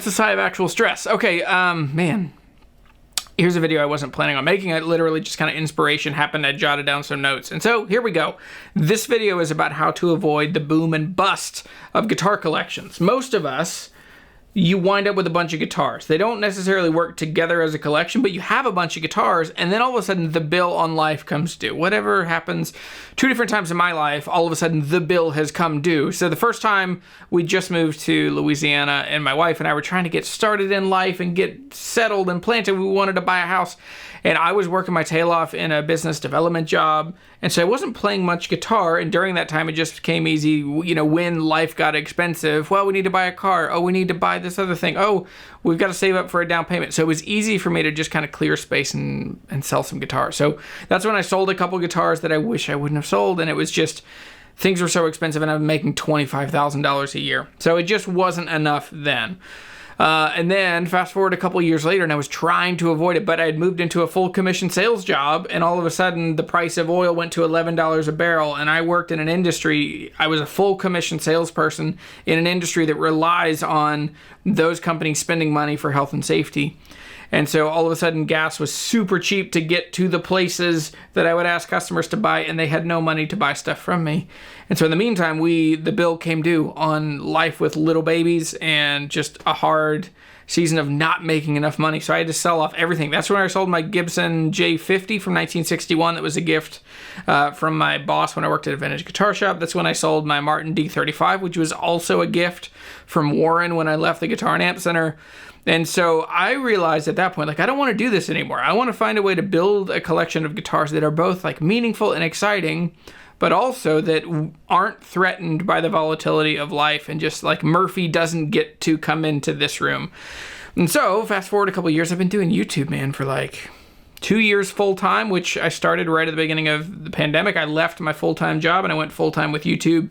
That's a sigh of actual stress. Okay, man. Here's a video I wasn't planning on making. It literally just kind of inspiration happened. I jotted down some notes. And so here we go. This video is about how to avoid the boom and bust of guitar collections. Most of us, you wind up with a bunch of guitars. They don't necessarily work together as a collection, but you have a bunch of guitars, and then all of a sudden the bill on life comes due. Whatever happens, 2 different times in my life, all of a sudden the bill has come due. So the first time we just moved to Louisiana, and my wife and I were trying to get started in life and get settled and planted. We wanted to buy a house, and I was working my tail off in a business development job, and so I wasn't playing much guitar, and during that time it just became easy, you know, when life got expensive. Well, we need to buy a car. Oh, we need to buy this other thing. Oh, we've got to save up for a down payment. So it was easy for me to just kind of clear space and sell some guitars. So that's when I sold a couple guitars that I wish I wouldn't have sold, and it was just, things were so expensive, and I'm making $25,000 a year. So it just wasn't enough then. And then fast forward a couple years later, and I was trying to avoid it, but I had moved into a full commission sales job, and all of a sudden the price of oil went to $11 a barrel, and I worked in an industry, I was a full commission salesperson in an industry that relies on those companies spending money for health and safety. And so all of a sudden gas was super cheap to get to the places that I would ask customers to buy, and they had no money to buy stuff from me. And so in the meantime, the bill came due on life with little babies and just a hard season of not making enough money. So I had to sell off everything. That's when I sold my Gibson J50 from 1961. That was a gift from my boss when I worked at a vintage guitar shop. That's when I sold my Martin D35, which was also a gift from Warren when I left the Guitar and Amp Center. And so I realized at that point, like, I don't want to do this anymore. I want to find a way to build a collection of guitars that are both like meaningful and exciting, but also that aren't threatened by the volatility of life, and just like Murphy doesn't get to come into this room. And so fast forward a couple years, I've been doing YouTube, man, for like 2 years full time, which I started right at the beginning of the pandemic. I left my full-time job and I went full-time with YouTube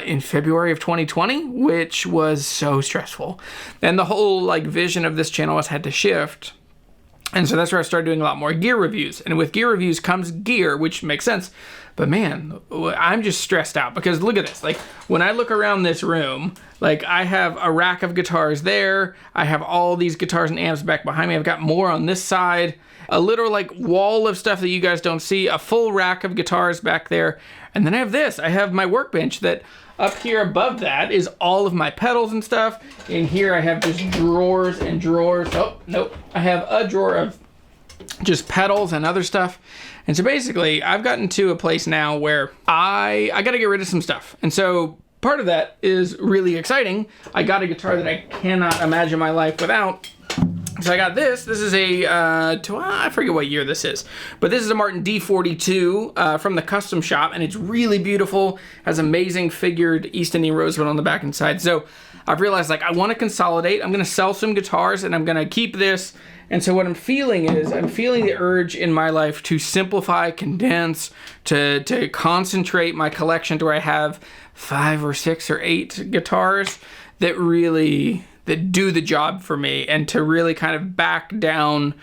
in February of 2020, which was so stressful. And the whole like vision of this channel has had to shift. And so that's where I started doing a lot more gear reviews. And with gear reviews comes gear, which makes sense. But man, I'm just stressed out because look at this. Like when I look around this room, like I have a rack of guitars there. I have all these guitars and amps back behind me. I've got more on this side. A literal like wall of stuff that you guys don't see. A full rack of guitars back there. And then I have this. I have my workbench that up here above that is all of my pedals and stuff. In here I have just drawers and drawers. Oh, nope. I have a drawer of just pedals and other stuff. And so basically I've gotten to a place now where I got to get rid of some stuff. And so part of that is really exciting. I got a guitar that I cannot imagine my life without. So I got this. This is a, I forget what year this is, but this is a Martin D42 from the custom shop, and it's really beautiful. Has amazing figured East Indian rosewood on the back and side. So I've realized, like, I want to consolidate. I'm going to sell some guitars, and I'm going to keep this. And so what I'm feeling is, I'm feeling the urge in my life to simplify, condense, to concentrate my collection to where I have 5 or 6 or 8 guitars that do the job for me, and to really kind of back down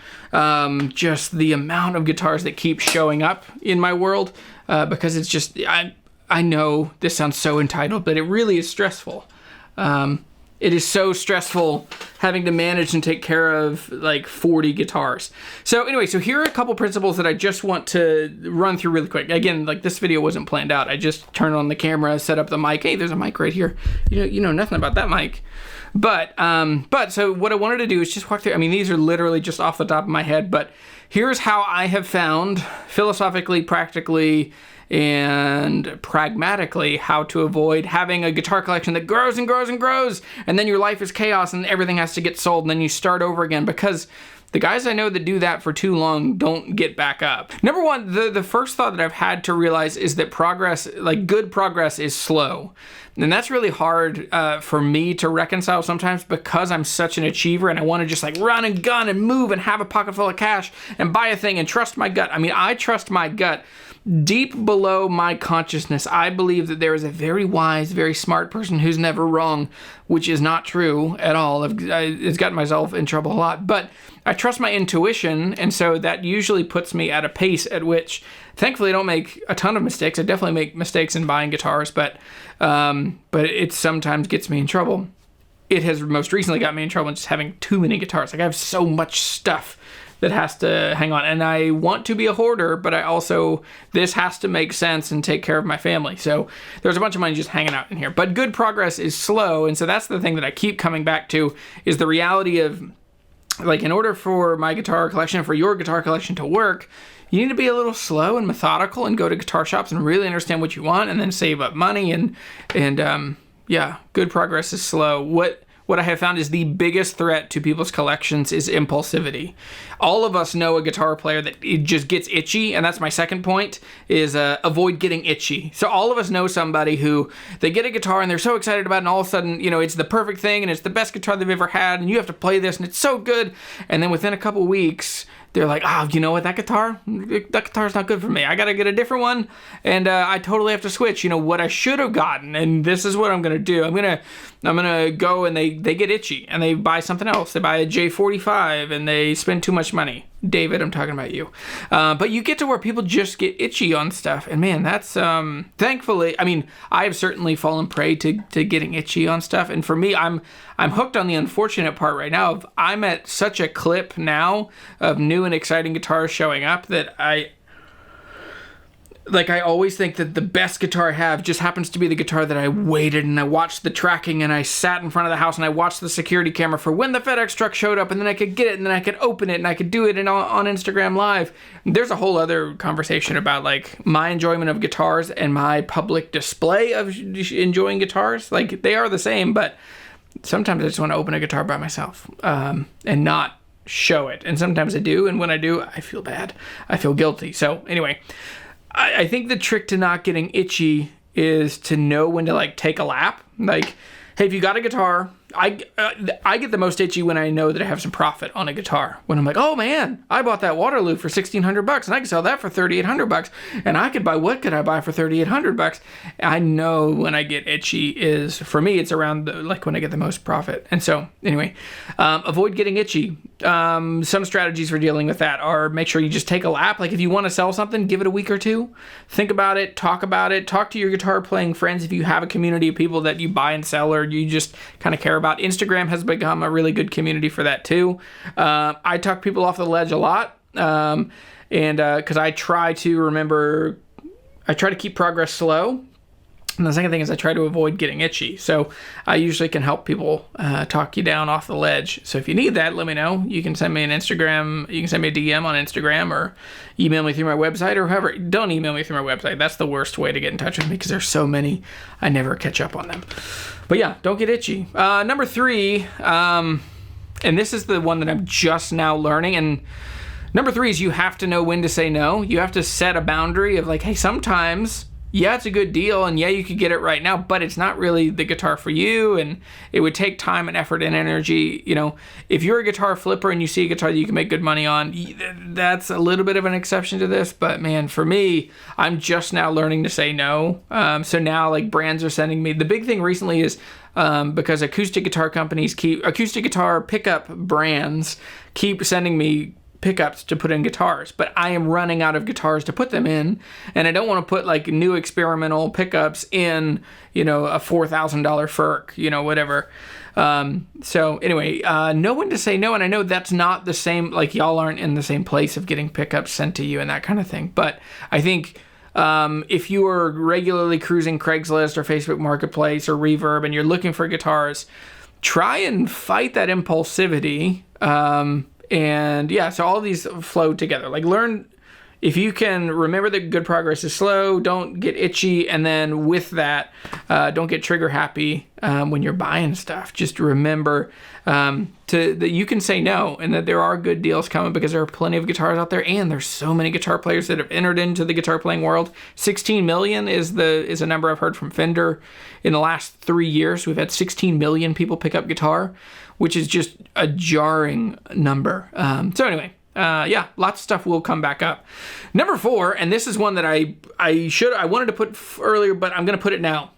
just the amount of guitars that keep showing up in my world, because it's just, I know this sounds so entitled, but it really is stressful. It is so stressful having to manage and take care of like 40 guitars. So anyway, so here are a couple principles that I just want to run through really quick. Again, like this video wasn't planned out. I just turned on the camera, set up the mic. Hey, there's a mic right here. You know nothing about that mic. But so what I wanted to do is just walk through. I mean, these are literally just off the top of my head, but here's how I have found philosophically, practically, and pragmatically how to avoid having a guitar collection that grows and grows and grows, and then your life is chaos and everything has to get sold, and then you start over again, because the guys I know that do that for too long don't get back up. Number one, the first thought that I've had to realize is that progress, like good progress, is slow. And that's really hard for me to reconcile sometimes, because I'm such an achiever and I want to just like run and gun and move and have a pocket full of cash and buy a thing and trust my gut. I mean, I trust my gut. Deep below my consciousness, I believe that there is a very wise, very smart person who's never wrong, which is not true at all. It's gotten myself in trouble a lot, but I trust my intuition, and so that usually puts me at a pace at which, thankfully, I don't make a ton of mistakes. I definitely make mistakes in buying guitars, but it sometimes gets me in trouble. it has most recently got me in trouble just having too many guitars. Like I have so much stuff that has to hang on, and I want to be a hoarder, but I also, this has to make sense and take care of my family. So there's a bunch of money just hanging out in here, but good progress is slow. And so that's the thing that I keep coming back to, is the reality of, like, in order for my guitar collection, for your guitar collection to work, you need to be a little slow and methodical and go to guitar shops and really understand what you want, and then save up money. And yeah, good progress is slow. What I have found is the biggest threat to people's collections is impulsivity. All of us know a guitar player that it just gets itchy, and that's my second point, is avoid getting itchy. So all of us know somebody who, they get a guitar and they're so excited about it, and all of a sudden, you know, it's the perfect thing and it's the best guitar they've ever had, and you have to play this and it's so good. And then within a couple weeks, they're like, oh, you know what, that guitar's not good for me. I gotta get a different one, and I totally have to switch. You know what I should have gotten, and this is what I'm gonna do. I'm gonna go, and they get itchy and they buy something else. They buy a J45 and they spend too much money. David, I'm talking about you. But you get to where people just get itchy on stuff, and man, that's thankfully, I mean, I have certainly fallen prey to getting itchy on stuff, and for me, I'm hooked on the unfortunate part right now of, I'm at such a clip now of new and exciting guitars showing up that I always think that the best guitar I have just happens to be the guitar that I waited and I watched the tracking and I sat in front of the house and I watched the security camera for when the FedEx truck showed up, and then I could get it and then I could open it and I could do it on Instagram Live. There's a whole other conversation about like my enjoyment of guitars and my public display of enjoying guitars. Like they are the same, but sometimes I just want to open a guitar by myself and not show it. And sometimes I do, and when I do, I feel bad. I feel guilty. So anyway, I think the trick to not getting itchy is to know when to like take a lap. Like, hey, if you got a guitar, I get the most itchy when I know that I have some profit on a guitar. When I'm like, oh man, I bought that Waterloo for $1,600 and I could sell that for $3,800, and I could buy, what could I buy for $3,800? I know when I get itchy is, for me, it's around like when I get the most profit. And so anyway, avoid getting itchy. Some strategies for dealing with that are, make sure you just take a lap. Like if you want to sell something, give it a week or two. Think about it, talk to your guitar playing friends if you have a community of people that you buy and sell or you just kind of care about. Instagram has become a really good community for that too. I talk people off the ledge a lot, and because I try to keep progress slow. And the second thing is I try to avoid getting itchy. So I usually can help people talk you down off the ledge. So if you need that, let me know. You can send me an Instagram. You can send me a DM on Instagram or email me through my website or however. Don't email me through my website. That's the worst way to get in touch with me because there's so many. I never catch up on them. But yeah, don't get itchy. Number 3, and this is the one that I'm just now learning. And number 3 is you have to know when to say no. You have to set a boundary of like, hey, sometimes, yeah, it's a good deal, and yeah, you could get it right now, but it's not really the guitar for you, and it would take time and effort and energy. You know, if you're a guitar flipper and you see a guitar that you can make good money on, that's a little bit of an exception to this, but man, for me, I'm just now learning to say no. So now, like, brands are sending me, the big thing recently is, because acoustic guitar pickup brands keep sending me pickups to put in guitars, but I am running out of guitars to put them in, and I don't want to put like new experimental pickups in, you know, a $4,000 Ferk, you know, whatever. So anyway, know when to say no, and I know that's not the same, like y'all aren't in the same place of getting pickups sent to you and that kind of thing, but I think if you are regularly cruising Craigslist or Facebook Marketplace or Reverb and you're looking for guitars, try and fight that impulsivity. And yeah, so all these flow together. Like learn, if you can remember that good progress is slow, don't get itchy, and then with that, don't get trigger happy when you're buying stuff. Just remember that you can say no, and that there are good deals coming because there are plenty of guitars out there, and there's so many guitar players that have entered into the guitar playing world. 16 million is a number I've heard from Fender. In the last 3 years, we've had 16 million people pick up guitar, which is just a jarring number. So anyway, yeah, lots of stuff will come back up. Number 4, and this is one that I wanted to put earlier, but I'm going to put it now.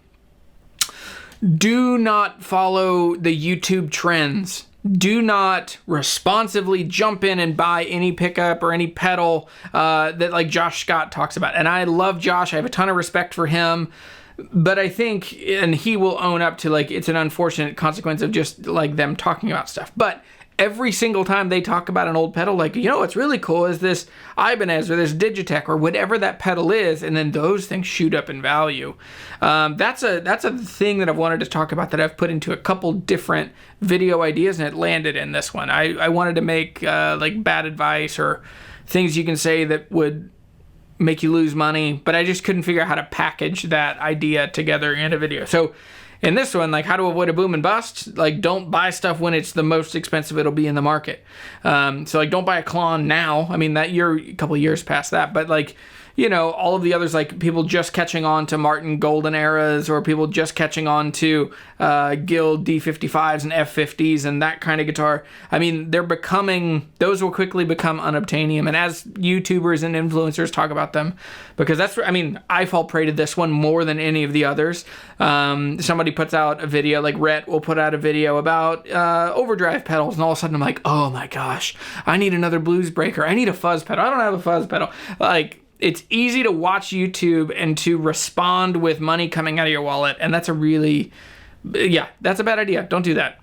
Do not follow the YouTube trends. Do not responsively jump in and buy any pickup or any pedal that like Josh Scott talks about. And I love Josh. I have a ton of respect for him. But I think, and he will own up to, like, it's an unfortunate consequence of just, like, them talking about stuff. But every single time they talk about an old pedal, like, you know what's really cool is this Ibanez or this Digitech or whatever that pedal is, and then those things shoot up in value. That's a thing that I've wanted to talk about, that I've put into a couple different video ideas, and it landed in this one. I wanted to make like bad advice or things you can say that would make you lose money, but I just couldn't figure out how to package that idea together in a video. So in this one, like, how to avoid a boom and bust, like, don't buy stuff when it's the most expensive it'll be in the market. So, like, don't buy a Klon now. I mean, that you're a couple years past that, but, like, you know, all of the others, like people just catching on to Martin Golden eras, or people just catching on to Guild D55s and F50s and that kind of guitar. I mean, those will quickly become unobtainium. And as YouTubers and influencers talk about them, because I fall prey to this one more than any of the others. Somebody puts out a video, like Rhett will put out a video about overdrive pedals, and all of a sudden I'm like, oh my gosh, I need another blues breaker. I need a fuzz pedal. I don't have a fuzz pedal. Like, it's easy to watch YouTube and to respond with money coming out of your wallet, and that's that's a bad idea. Don't do that.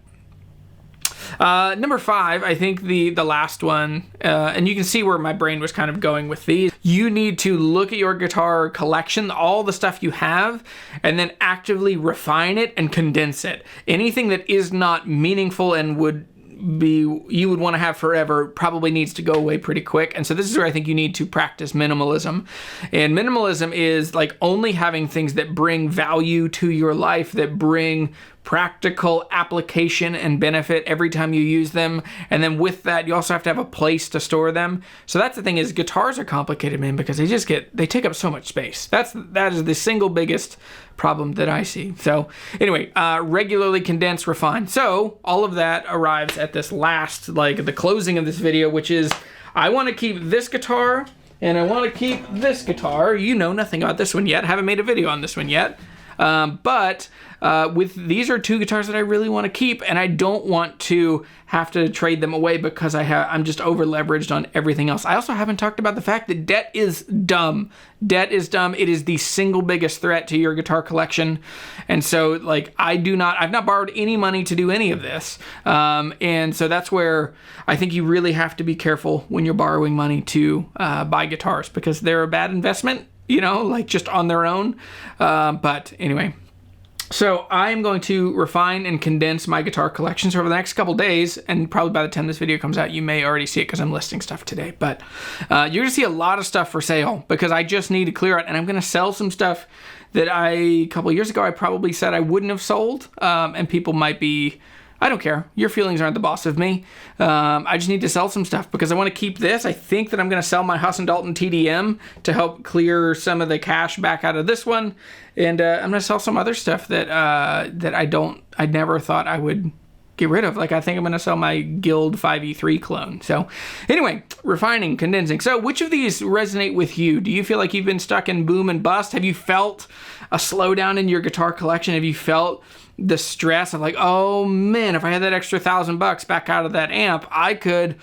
Number 5, I think the last one, and you can see where my brain was kind of going with these. You need to look at your guitar collection, all the stuff you have, and then actively refine it and condense it. Anything that is not meaningful and you would want to have forever probably needs to go away pretty quick. And so this is where I think you need to practice minimalism. And minimalism is like only having things that bring value to your life, that bring practical application and benefit every time you use them. And then with that, you also have to have a place to store them. So that's the thing, is guitars are complicated, man, because they take up so much space. That is the single biggest problem that I see. So anyway, regularly condense, refine. So all of that arrives at this last, like the closing of this video, which is, I want to keep this guitar and I want to keep this guitar. You know nothing about this one yet. Haven't made a video on this one yet. But these are 2 guitars that I really want to keep, and I don't want to have to trade them away because I'm just over leveraged on everything else. I also haven't talked about the fact that debt is dumb. Debt is dumb. It is the single biggest threat to your guitar collection. And so, like, I've not borrowed any money to do any of this. And so that's where I think you really have to be careful when you're borrowing money to buy guitars, because they're a bad investment, you know, like just on their own. But anyway, so I'm going to refine and condense my guitar collections over the next couple days, and probably by the time this video comes out, you may already see it because I'm listing stuff today. But you're going to see a lot of stuff for sale because I just need to clear out, and I'm going to sell some stuff that a couple years ago I probably said I wouldn't have sold, and people might be, I don't care. Your feelings aren't the boss of me. I just need to sell some stuff because I want to keep this. I think that I'm going to sell my Huss and Dalton TDM to help clear some of the cash back out of this one. And I'm going to sell some other stuff that I never thought I would get rid of. Like, I think I'm going to sell my Guild 5E3 clone. So anyway, refining, condensing. So which of these resonate with you? Do you feel like you've been stuck in boom and bust? Have you felt a slowdown in your guitar collection? Have you felt the stress of like, oh man, if I had that extra $1,000 back out of that amp, I could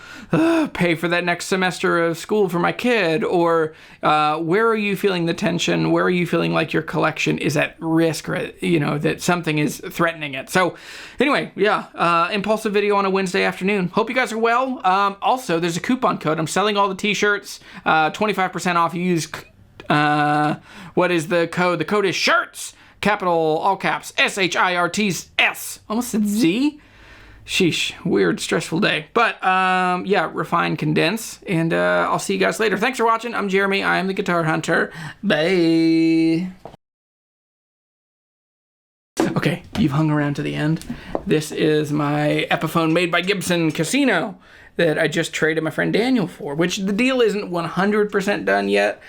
pay for that next semester of school for my kid? Or where are you feeling the tension? Where are you feeling like your collection is at risk, or, you know, that something is threatening it? So anyway, yeah, impulsive video on a Wednesday afternoon. Hope you guys are well. Also, there's a coupon code. I'm selling all the t-shirts, 25% off. You use, what is the code? The code is SHIRTS. Capital, all caps, SHIRTS. Almost said Z. Sheesh, weird, stressful day. But yeah, refine, condense, and I'll see you guys later. Thanks for watching. I'm Jeremy. I am the Guitar Hunter. Bye. Okay, you've hung around to the end. This is my Epiphone made by Gibson Casino that I just traded my friend Daniel for, which the deal isn't 100% done yet.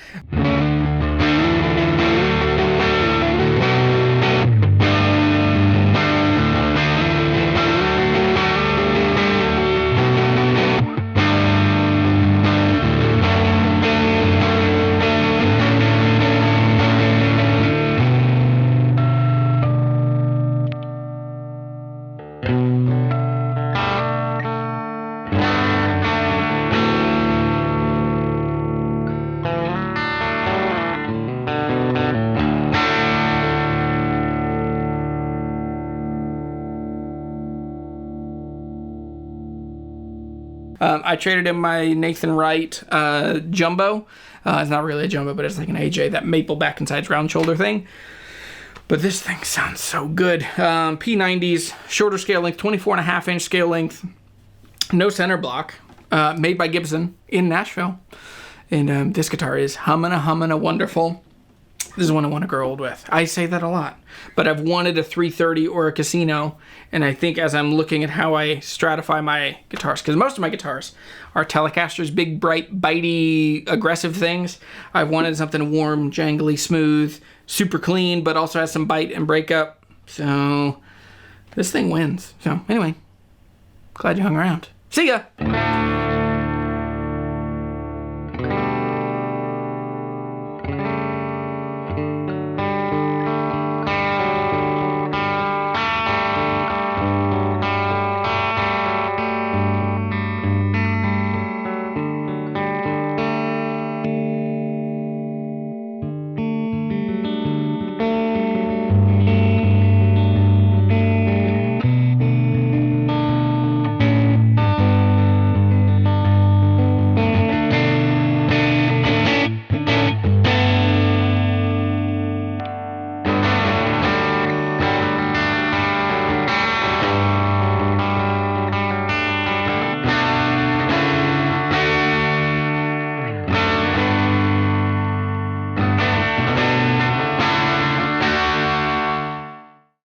I traded in my Nathan Wright Jumbo. It's not really a Jumbo, but it's like an AJ, that maple back and sides round shoulder thing. But this thing sounds so good. P90s, shorter scale length, 24.5-inch scale length, no center block, made by Gibson in Nashville. And this guitar is hummin' wonderful. This is one I want to grow old with. I say that a lot, but I've wanted a 330 or a Casino, and I think as I'm looking at how I stratify my guitars, because most of my guitars are Telecasters, big, bright, bitey, aggressive things. I've wanted something warm, jangly, smooth, super clean, but also has some bite and breakup. So this thing wins. So anyway, glad you hung around. See ya!